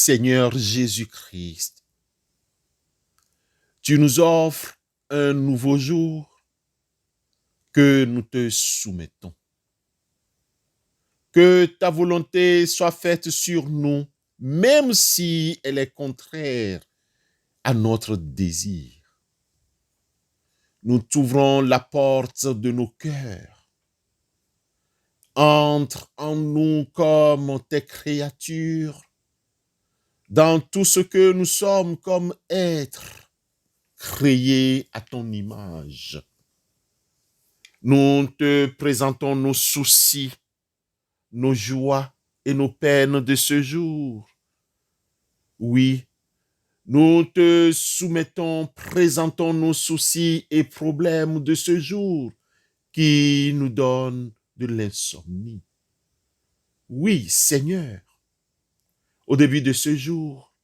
Seigneur Jésus-Christ, tu nous offres un nouveau jour que nous te soumettons. Que ta volonté soit faite sur nous, même si elle est contraire à notre désir. Nous t'ouvrons la porte de nos cœurs. Entre en nous comme tes créatures, dans tout ce que nous sommes comme êtres créés à ton image. Nous te présentons nos soucis, nos joies et nos peines de ce jour. Oui, nous te soumettons, présentons nos soucis et problèmes de ce jour qui nous donnent de l'insomnie. Oui, Seigneur, au début de ce jour,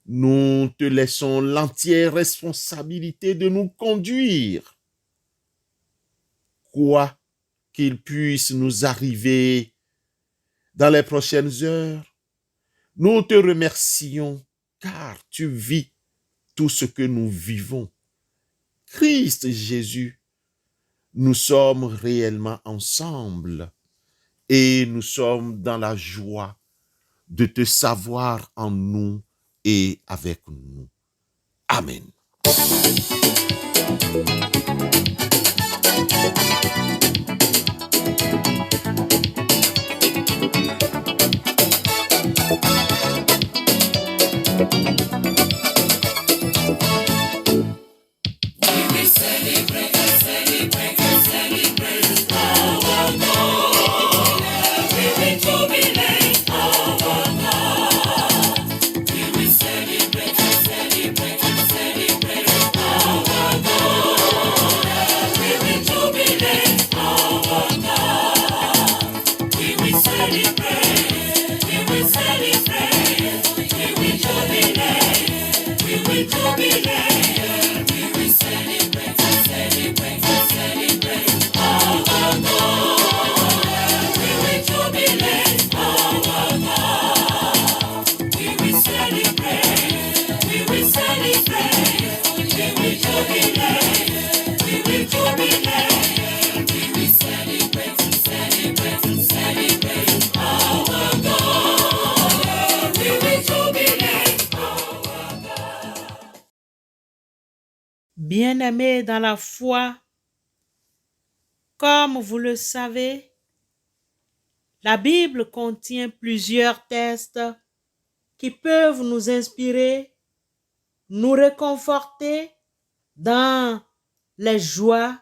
nous te laissons l'entière responsabilité de nous conduire. Quoi qu'il puisse nous arriver dans les prochaines heures, nous te remercions car tu vis tout ce que nous vivons. Christ Jésus, nous sommes réellement ensemble et nous sommes dans la joie de te savoir en nous et avec nous. Amen. Bien-aimés dans la foi, comme vous le savez, la Bible contient plusieurs textes qui peuvent nous inspirer, nous réconforter dans les joies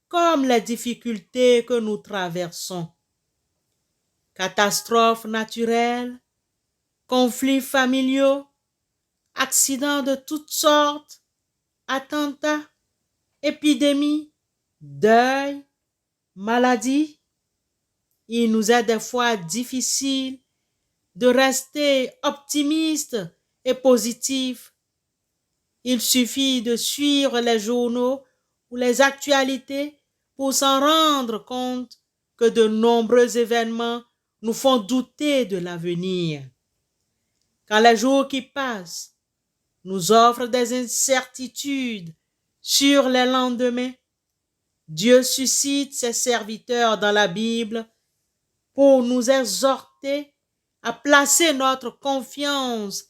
comme les difficultés que nous traversons. Catastrophes naturelles, conflits familiaux, accidents de toutes sortes, attentats, épidémies, deuil, maladies. Il nous est des fois difficile de rester optimiste et positif. Il suffit de suivre les journaux ou les actualités pour s'en rendre compte que de nombreux événements nous font douter de l'avenir. Quand les jours qui passent nous offrent des incertitudes sur les lendemains, Dieu suscite ses serviteurs dans la Bible pour nous exhorter à placer notre confiance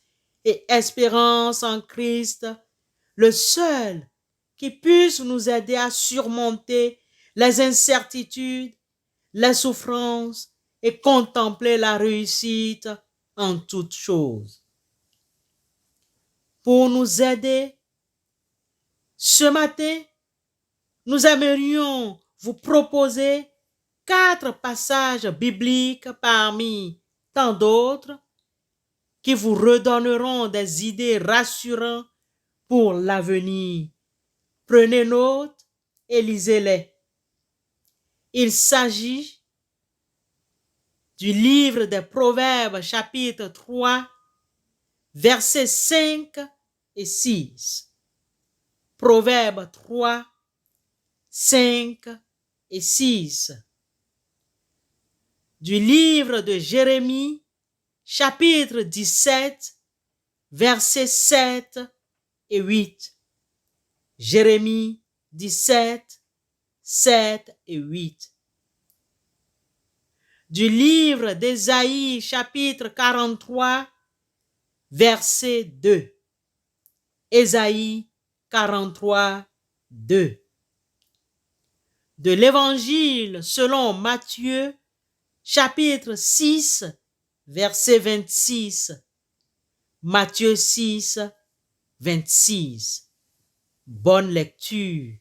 et espérance en Christ, le seul qui puisse nous aider à surmonter les incertitudes, les souffrances et contempler la réussite en toutes choses. Pour nous aider, ce matin, nous aimerions vous proposer 4 passages bibliques parmi tant d'autres qui vous redonneront des idées rassurantes pour l'avenir. Prenez note et lisez-les. Il s'agit du livre des Proverbes, chapitre 3, versets 5 et 6. Proverbes 3, 5 et 6. Du livre de Jérémie, chapitre 17, versets 7 et 8. Jérémie 17, 7 et 8. Du livre d'Ésaïe, chapitre 43, verset 2. Ésaïe 43, 2. De l'Évangile selon Matthieu, chapitre 6, verset 26. Matthieu 6, 26. Bonne lecture.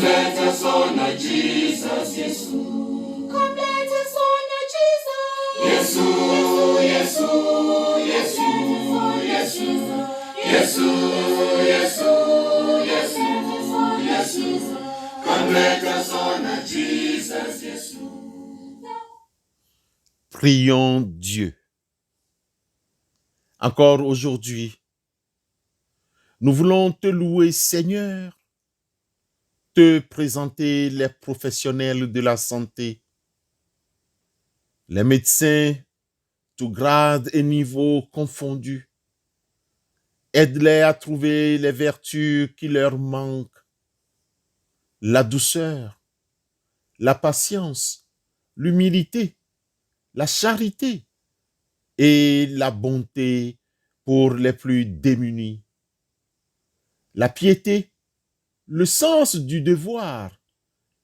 Let us honor Jesus, yes. Come let us honor Jesus. Yes, yes, yes, yes, yes, yes, yes, yes. Come let us honor Jesus, yes. Prions Dieu. Encore aujourd'hui, nous voulons te louer, Seigneur, te présenter les professionnels de la santé, les médecins, tous grades et niveaux confondus. Aide-les à trouver les vertus qui leur manquent, la douceur, la patience, l'humilité, la charité et la bonté pour les plus démunis, la piété, le sens du devoir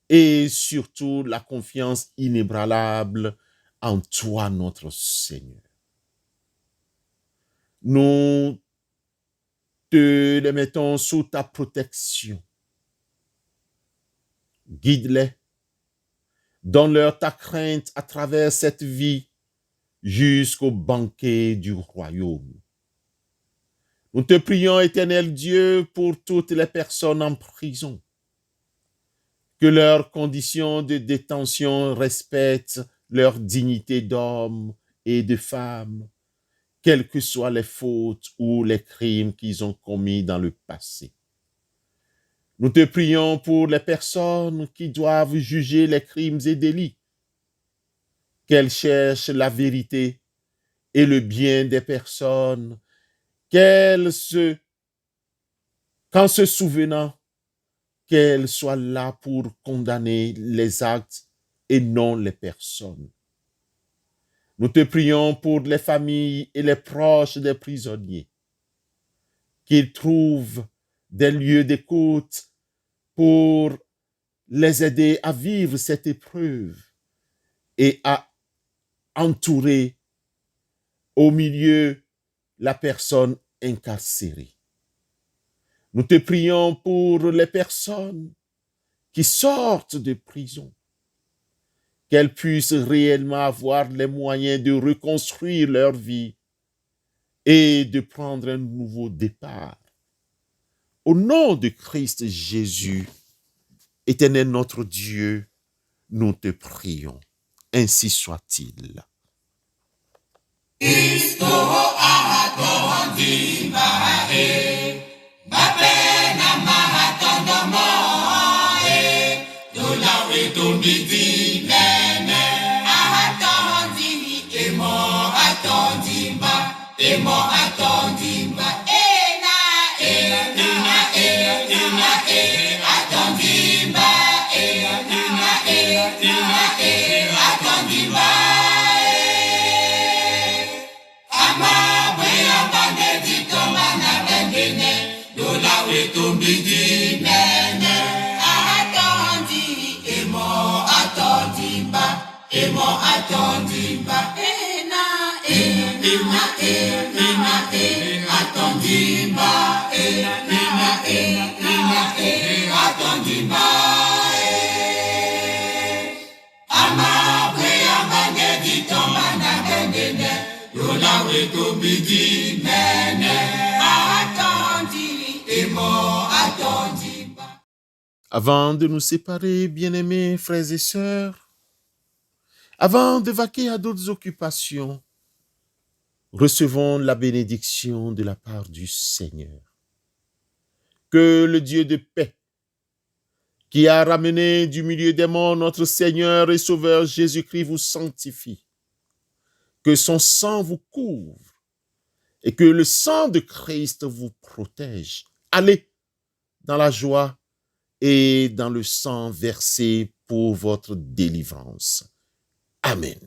et surtout la confiance inébranlable en toi, notre Seigneur. Nous te les mettons sous ta protection. Guide-les, donne-leur ta crainte à travers cette vie jusqu'au banquet du royaume. Nous te prions, Éternel Dieu, pour toutes les personnes en prison, que leurs conditions de détention respectent leur dignité d'homme et de femme, quelles que soient les fautes ou les crimes qu'ils ont commis dans le passé. Nous te prions pour les personnes qui doivent juger les crimes et délits, qu'elles cherchent la vérité et le bien des personnes, qu'en se souvenant, qu'elles soient là pour condamner les actes et non les personnes. Nous te prions pour les familles et les proches des prisonniers, qu'ils trouvent des lieux d'écoute pour les aider à vivre cette épreuve et à entourer au milieu la personne incarcérée. Nous te prions pour les personnes qui sortent de prison, qu'elles puissent réellement avoir les moyens de reconstruire leur vie et de prendre un nouveau départ. Au nom de Christ Jésus, Éternel notre Dieu, nous te prions. Ainsi soit-il. Attendez, atondimba ena atondimba atondimba amabwe amangedi tomana bendene yola weto bidi nene atondi emo atondimba. Avant de nous séparer, bien-aimés frères et sœurs, avant de vaquer à d'autres occupations, recevons la bénédiction de la part du Seigneur. Que le Dieu de paix, qui a ramené du milieu des morts notre Seigneur et Sauveur Jésus-Christ, vous sanctifie. Que son sang vous couvre et que le sang de Christ vous protège. Allez dans la joie et dans le sang versé pour votre délivrance. Amen.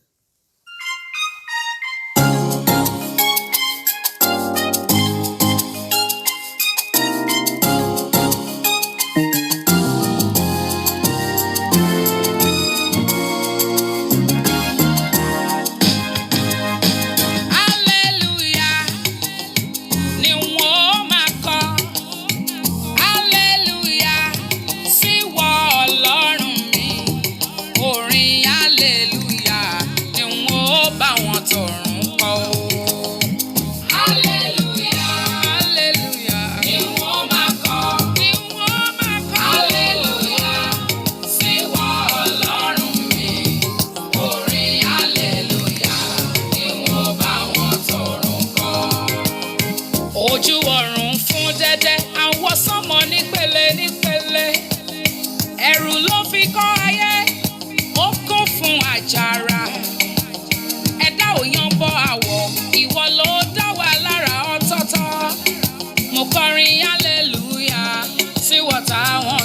Ojú ọ̀run fún dẹ́dẹ́, àwọn sánmọ̀ nípele nípele. Ẹ̀rù ló fi kọ́ ayé, ó kún fún àjàrà. Ẹ̀dá ò yanbọ àwọ̀, ìwọ ló dá wa lára ọ̀tọ̀ọ̀tọ̀. Mo kọrin hallelujah sí wọ̀tá wọn